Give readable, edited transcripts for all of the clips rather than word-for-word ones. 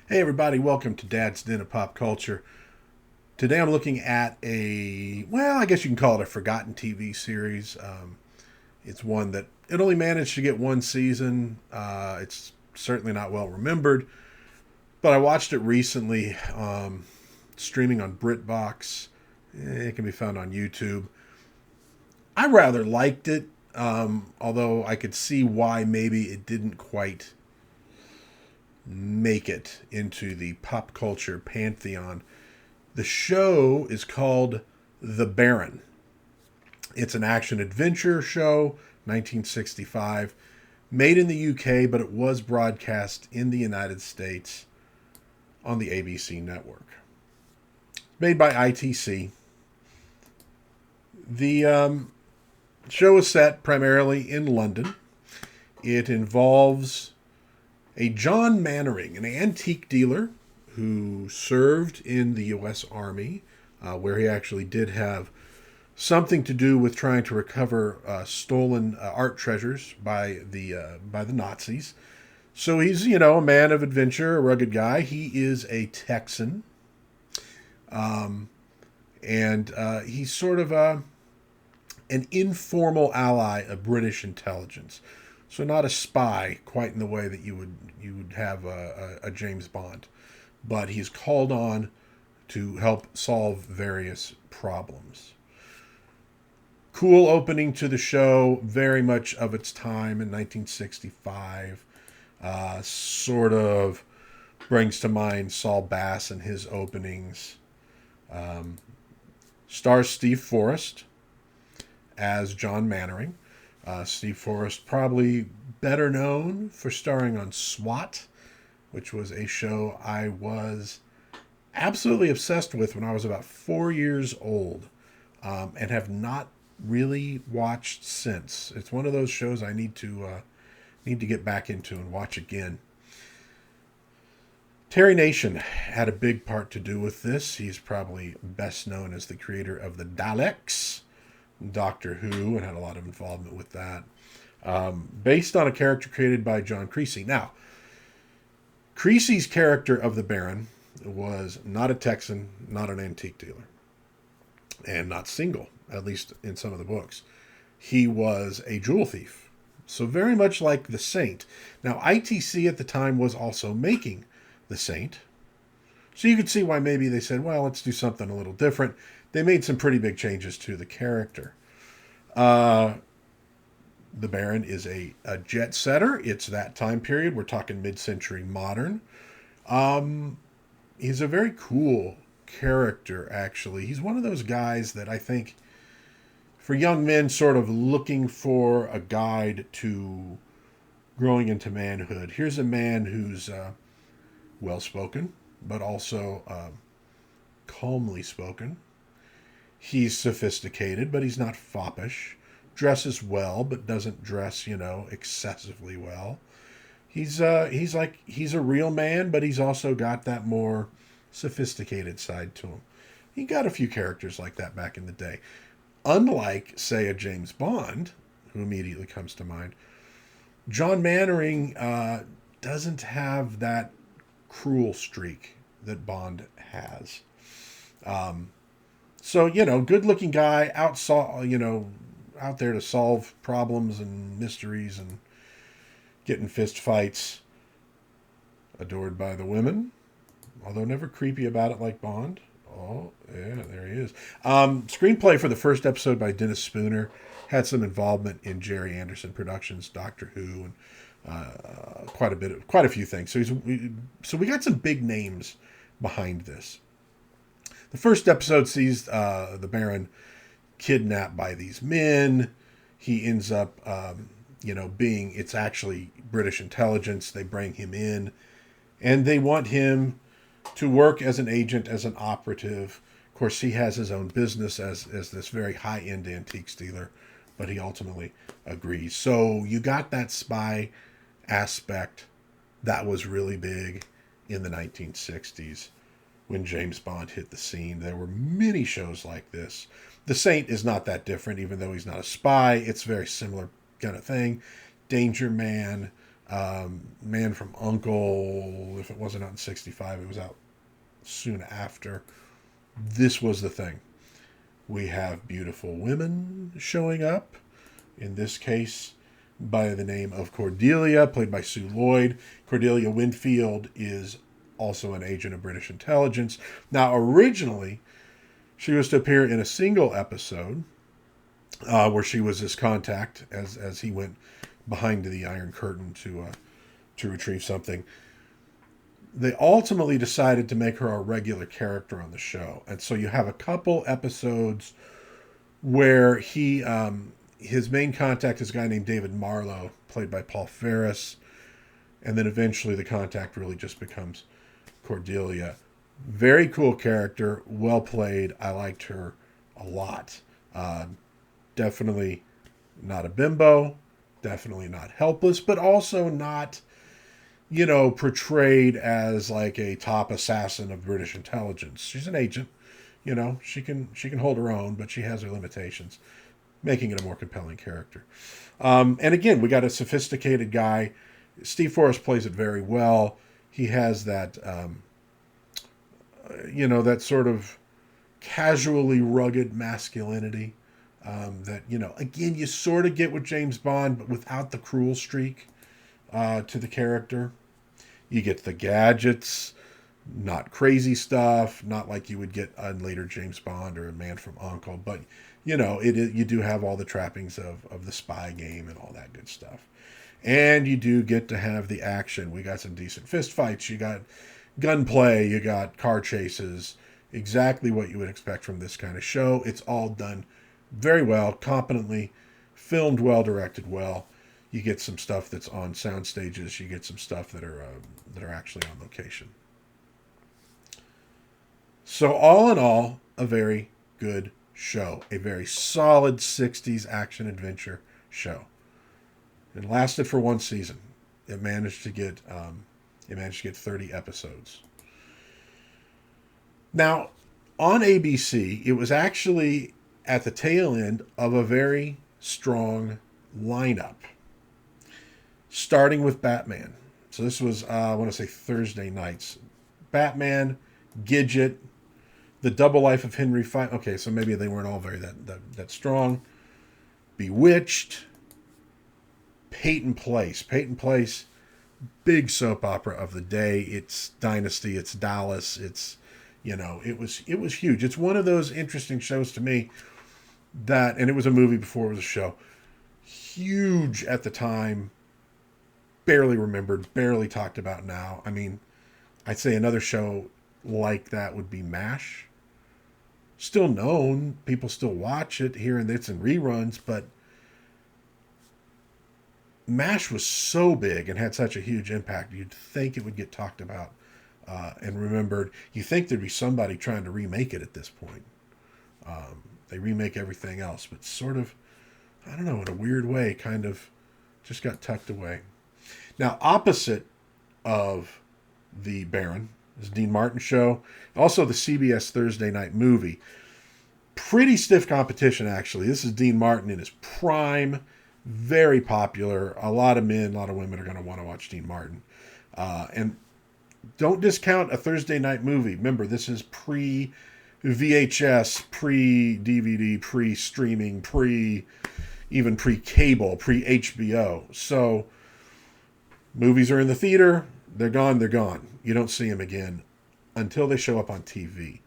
Hey everybody, welcome to Dad's Den of Pop Culture. Today I'm looking at I guess you can call it a forgotten TV series. It's one that it only managed to get one season. It's certainly not well remembered, but I watched it recently, streaming on BritBox. It can be found on YouTube. I rather liked it, although I could see why maybe it didn't quite make it into the pop culture pantheon. The show is called The Baron. It's an action adventure show, 1965, made in the UK, but it was broadcast in the United States on the ABC network. Made by ITC. The show is set primarily in London. It involves a John Mannering, an antique dealer who served in the U.S. Army, where he actually did have something to do with trying to recover stolen art treasures by the Nazis. So he's a man of adventure, a rugged guy. He is a Texan, and he's sort of an informal ally of British intelligence. So not a spy quite in the way that you would have a James Bond, but he's called on to help solve various problems. Cool opening to the show, very much of its time in 1965. Sort of brings to mind Saul Bass and his openings. Stars Steve Forrest as John Mannering. Steve Forrest, probably better known for starring on SWAT, which was a show I was absolutely obsessed with when I was about 4 years old, and have not really watched since. It's one of those shows I need to get back into and watch again. Terry Nation had a big part to do with this. He's probably best known as the creator of the Daleks, Doctor Who, and had a lot of involvement with that. Based on a character created by John Creasy. Now, Creasy's character of the Baron was not a Texan, not an antique dealer, and not single, at least in some of the books. He was a jewel thief. So very much like The Saint. Now, ITC at the time was also making The Saint. So you could see why maybe they said, well, let's do something a little different. They made some pretty big changes to the character. The Baron is a jet setter. It's that time period. We're talking mid-century modern. He's a very cool character, actually. He's one of those guys that I think, for young men sort of looking for a guide to growing into manhood, here's a man who's well-spoken, but also calmly spoken. He's sophisticated, but he's not foppish. Dresses well, but doesn't dress, excessively well. He's a real man, but he's also got that more sophisticated side to him. He got a few characters like that back in the day. Unlike, say, a James Bond, who immediately comes to mind, John Mannering doesn't have that cruel streak that Bond has. So, good-looking guy, out there to solve problems and mysteries and get in fist fights. Adored by the women, although never creepy about it like Bond. Oh, yeah, there he is. Screenplay for the first episode by Dennis Spooner. Had some involvement in Jerry Anderson Productions' Doctor Who, and quite a few things. So we got some big names behind this. The first episode sees the Baron kidnapped by these men. He ends up, it's actually British intelligence. They bring him in, and they want him to work as an agent, as an operative. Of course, he has his own business as this very high-end antiques dealer, but he ultimately agrees. So you got that spy aspect that was really big in the 1960s when James Bond hit the scene. There were many shows like this. The Saint is not that different, even though he's not a spy. It's a very similar kind of thing. Danger Man, Man from Uncle, if it wasn't out in 65, it was out soon after. This was the thing. We have beautiful women showing up. In this case, by the name of Cordelia, played by Sue Lloyd. Cordelia Winfield is also an agent of British intelligence. Now, originally, she was to appear in a single episode where she was his contact as he went behind the Iron Curtain to retrieve something. They ultimately decided to make her a regular character on the show, and so you have a couple episodes where his main contact is a guy named David Marlowe, played by Paul Ferris, and then eventually the contact really just becomes Cordelia. Very cool character, well played. I liked her a lot. Definitely not a bimbo, definitely not helpless, but also not, portrayed as like a top assassin of British intelligence. She's an agent, she can hold her own, but she has her limitations, making it a more compelling character. And again, we got a sophisticated guy. Steve Forrest plays it very well. He has that, that sort of casually rugged masculinity that, again, you sort of get with James Bond, but without the cruel streak to the character. You get the gadgets, not crazy stuff, not like you would get on later James Bond or a Man from Uncle, but you do have all the trappings of the spy game and all that good stuff. And you do get to have the action. We got some decent fist fights. You got gunplay. You got car chases. Exactly what you would expect from this kind of show. It's all done very well, competently, filmed well, directed well. You get some stuff that's on sound stages. You get some stuff that are actually on location. So all in all, a very good show. A very solid 60s action adventure show. It lasted for one season. It managed to get 30 episodes. Now, on ABC, it was actually at the tail end of a very strong lineup, starting with Batman. So this was, I want to say, Thursday nights. Batman, Gidget, The Double Life of Henry V. Okay, so maybe they weren't all very that strong. Bewitched, Peyton Place. Peyton Place, big soap opera of the day. It's Dynasty, it's Dallas, it was huge. It's one of those interesting shows to me and it was a movie before it was a show. Huge at the time, barely remembered, barely talked about now. I mean, I'd say another show like that would be MASH. Still known, people still watch it here and there. It's in reruns, but MASH was so big and had such a huge impact, you'd think it would get talked about and remembered. You think there'd be somebody trying to remake it at this point. They remake everything else, but sort of, I don't know, in a weird way, kind of just got tucked away. Now, opposite of the Baron is Dean Martin show, also the CBS Thursday Night Movie. Pretty stiff competition, actually. This is Dean Martin in his prime, very popular. A lot of men, a lot of women are going to want to watch Dean Martin. And don't discount a Thursday Night Movie. Remember, this is pre-VHS, pre-DVD, pre-streaming, even pre-cable, pre-HBO. So movies are in the theater. They're gone, they're gone. You don't see them again until they show up on TV.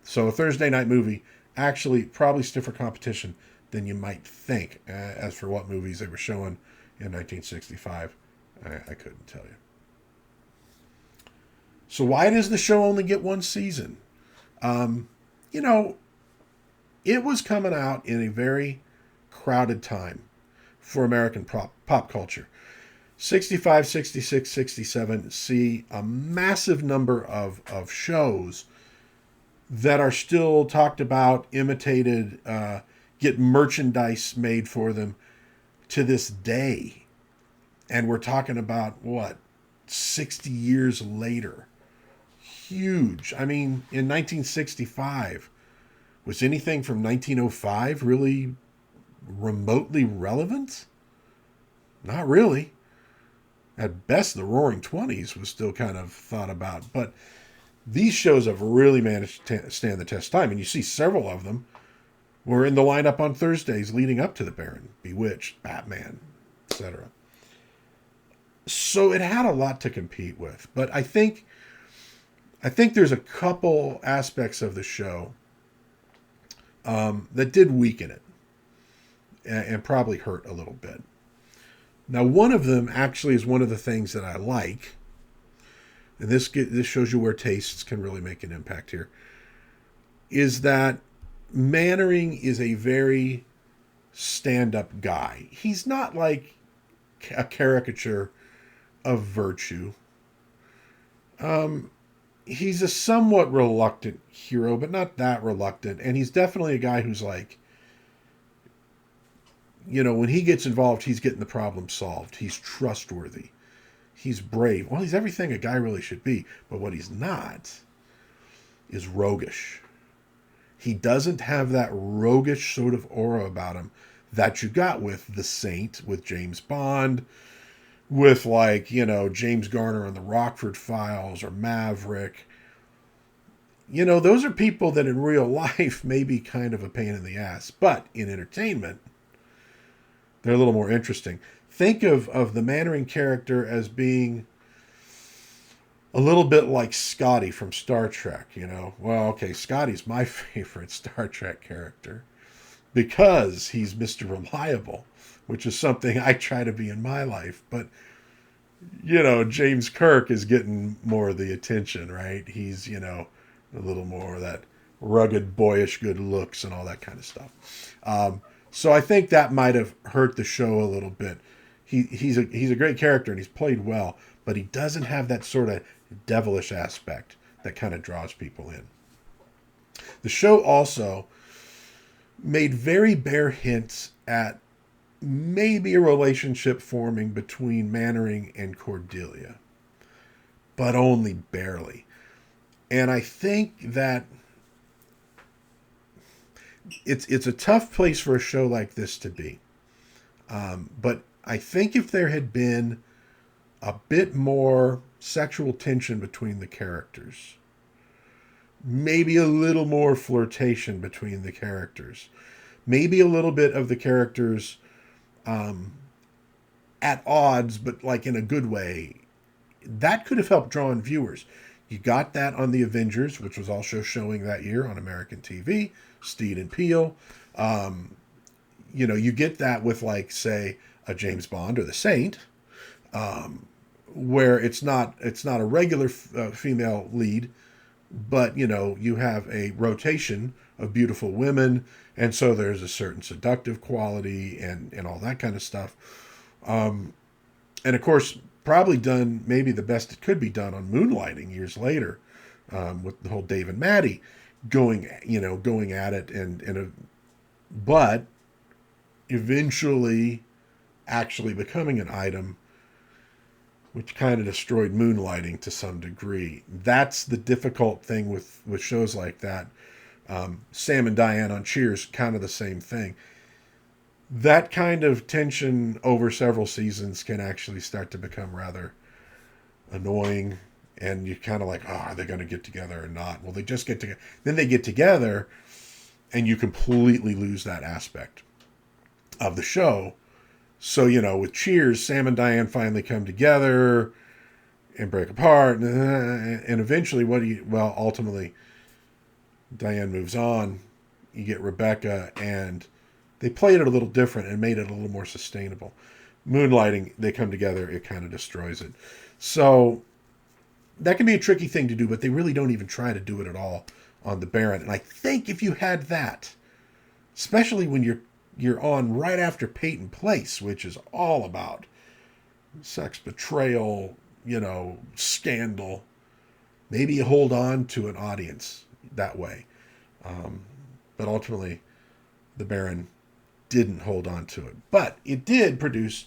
So a Thursday Night Movie, actually probably stiffer competition than you might think. As for what movies they were showing in 1965, I couldn't tell you. So why does the show only get one season? It was coming out in a very crowded time for American pop culture. 65, 66, 67 see a massive number of shows that are still talked about, imitated, get merchandise made for them to this day. And we're talking about, 60 years later. Huge. I mean, in 1965, was anything from 1905 really remotely relevant? Not really. At best, the Roaring Twenties was still kind of thought about, but these shows have really managed to stand the test of time, and you see several of them were in the lineup on Thursdays leading up to the Baron, Bewitched, Batman, etc. So it had a lot to compete with, but I think there's a couple aspects of the show that did weaken it and probably hurt a little bit. Now, one of them actually is one of the things that I like, and this shows you where tastes can really make an impact here, is that Mannering is a very stand-up guy. He's not like a caricature of virtue. He's a somewhat reluctant hero, but not that reluctant. And he's definitely a guy who's like, when he gets involved, he's getting the problem solved. He's trustworthy. He's brave. Well, he's everything a guy really should be. But what he's not is roguish. He doesn't have that roguish sort of aura about him that you got with The Saint, with James Bond, with James Garner on the Rockford Files or Maverick. Those are people that in real life may be kind of a pain in the ass, but in entertainment, they're a little more interesting. Think of the Mannering character as being a little bit like Scotty from Star Trek, Well, okay, Scotty's my favorite Star Trek character because he's Mr. Reliable, which is something I try to be in my life. But, James Kirk is getting more of the attention, right? He's, a little more of that rugged, boyish good looks and all that kind of stuff. So I think that might have hurt the show a little bit. He's a great character and he's played well, but he doesn't have that sort of devilish aspect that kind of draws people in. The show also made very bare hints at maybe a relationship forming between Mannering and Cordelia, but only barely. And I think that it's a tough place for a show like this to be. But I think if there had been a bit more sexual tension between the characters, maybe a little more flirtation between the characters, maybe a little bit of the characters at odds, but like in a good way, that could have helped draw in viewers. You got that on The Avengers, which was also showing that year on American TV, Steed and Peele. You get that with, like, say, a James Bond or The Saint, where it's not a regular female lead, but, you have a rotation of beautiful women, and so there's a certain seductive quality and all that kind of stuff. And, of course, probably done maybe the best it could be done on Moonlighting years later, with the whole Dave and Maddie going at it, but eventually actually becoming an item, which kind of destroyed Moonlighting to some degree. That's the difficult thing with shows like that. Sam and Diane on Cheers, kind of the same thing. That kind of tension over several seasons can actually start to become rather annoying, and you're kind of like, oh, are they going to get together or not? Well, they just get together. Then they get together, and you completely lose that aspect of the show. So, with Cheers, Sam and Diane finally come together and break apart, and eventually, ultimately, Diane moves on. You get Rebecca, and they played it a little different and made it a little more sustainable. Moonlighting, they come together, it kind of destroys it. So that can be a tricky thing to do, but they really don't even try to do it at all on the Baron. And I think if you had that, especially when you're on right after Peyton Place, which is all about sex, betrayal, scandal, maybe you hold on to an audience that way. But ultimately, the Baron didn't hold on to it. But it did produce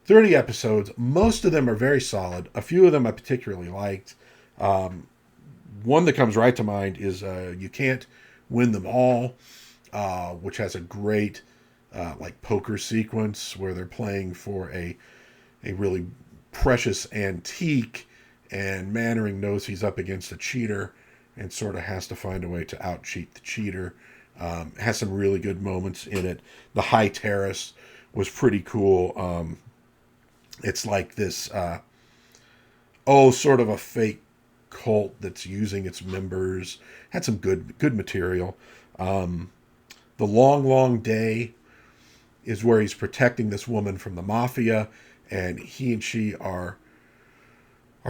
30 episodes. Most of them are very solid. A few of them I particularly liked. One that comes right to mind is You Can't Win Them All, which has a great poker sequence where they're playing for a really precious antique, and Mannering knows he's up against a cheater and sort of has to find a way to out-cheat the cheater. Has some really good moments in it. The High Terrace was pretty cool. It's like this, sort of a fake cult that's using its members. Had some good material. The Long, Long Day is where he's protecting this woman from the mafia, and he and she are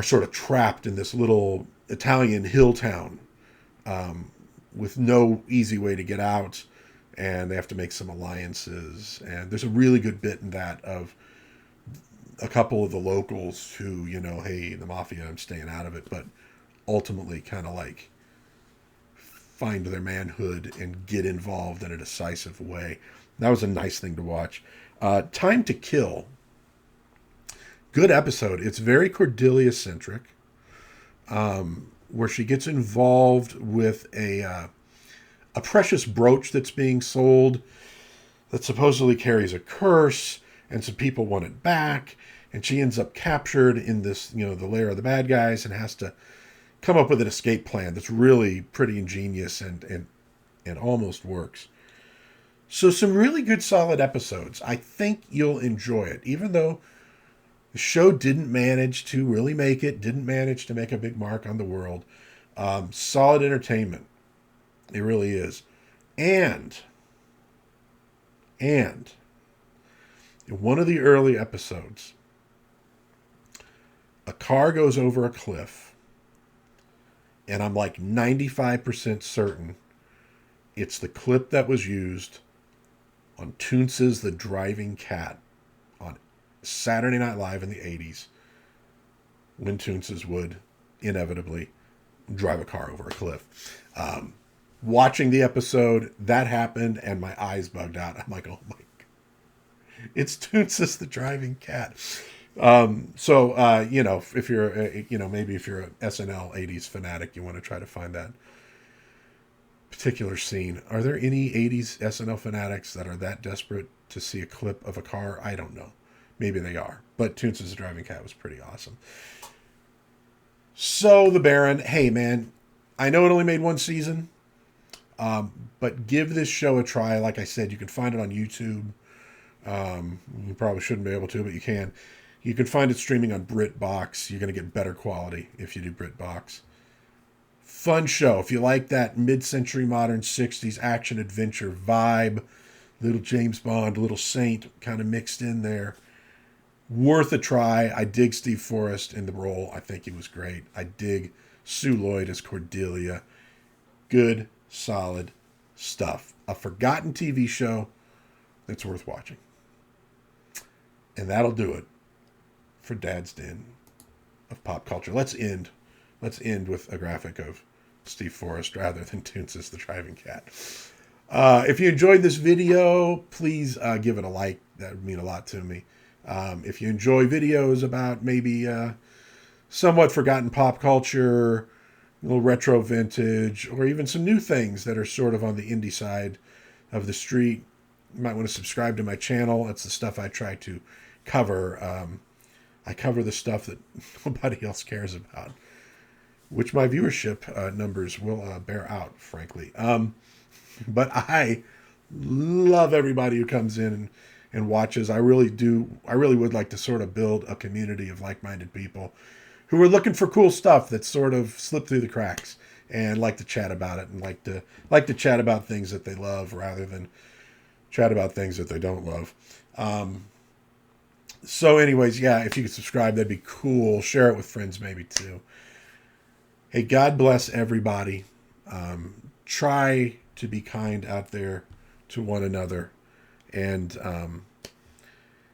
sort of trapped in this little Italian hill town, with no easy way to get out, and they have to make some alliances. And there's a really good bit in that of a couple of the locals who, hey, the mafia, I'm staying out of it, but ultimately kind of like find their manhood and get involved in a decisive way. That was a nice thing to watch. Time to Kill. Good episode. It's very Cordelia-centric, where she gets involved with a precious brooch that's being sold that supposedly carries a curse, and some people want it back, and she ends up captured in this, the lair of the bad guys, and has to come up with an escape plan that's really pretty ingenious and almost works. So some really good, solid episodes. I think you'll enjoy it, even though the show didn't manage to really make it, didn't manage to make a big mark on the world. Solid entertainment. It really is. And in one of the early episodes, a car goes over a cliff, and I'm like 95% certain it's the clip that was used on Toonce's The Driving Cat on Saturday Night Live in the 80s, when Toonce's would inevitably drive a car over a cliff. Watching the episode, that happened, and my eyes bugged out. I'm like, oh my God. It's Toonce's The Driving Cat. If you're, maybe if you're an SNL 80s fanatic, you want to try to find that particular scene. Are there any 80s SNL fanatics that are that desperate to see a clip of a car? I don't know. Maybe they are. But Toonce's The Driving Cat was pretty awesome. So, The Baron, hey man, I know it only made one season, but give this show a try. Like I said, you can find it on YouTube. You probably shouldn't be able to, but you can. You can find it streaming on BritBox. You're going to get better quality if you do BritBox. Fun show. If you like that mid-century modern 60s action-adventure vibe, little James Bond, little Saint kind of mixed in there. Worth a try. I dig Steve Forrest in the role. I think he was great. I dig Sue Lloyd as Cordelia. Good, solid stuff. A forgotten TV show that's worth watching. And that'll do it for Dad's Den of Pop Culture. Let's end with a graphic of Steve Forrest rather than Toonce's The Driving Cat. If you enjoyed this video, please give it a like. That would mean a lot to me. If you enjoy videos about maybe somewhat forgotten pop culture, a little retro vintage, or even some new things that are sort of on the indie side of the street, you might want to subscribe to my channel. That's the stuff I try to cover. I cover the stuff that nobody else cares about, which my viewership numbers will bear out, frankly. But I love everybody who comes in and watches. I really would like to sort of build a community of like-minded people who are looking for cool stuff that sort of slipped through the cracks and like to chat about it and like to chat about things that they love rather than chat about things that they don't love. So anyways, yeah, if you could subscribe, that'd be cool. Share it with friends maybe too. Hey, God bless everybody. Try to be kind out there to one another, and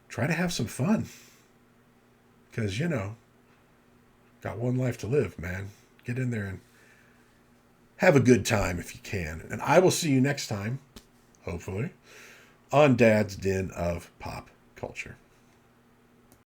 try to have some fun. Because, got one life to live, man. Get in there and have a good time if you can. And I will see you next time, hopefully, on Dad's Den of Pop Culture.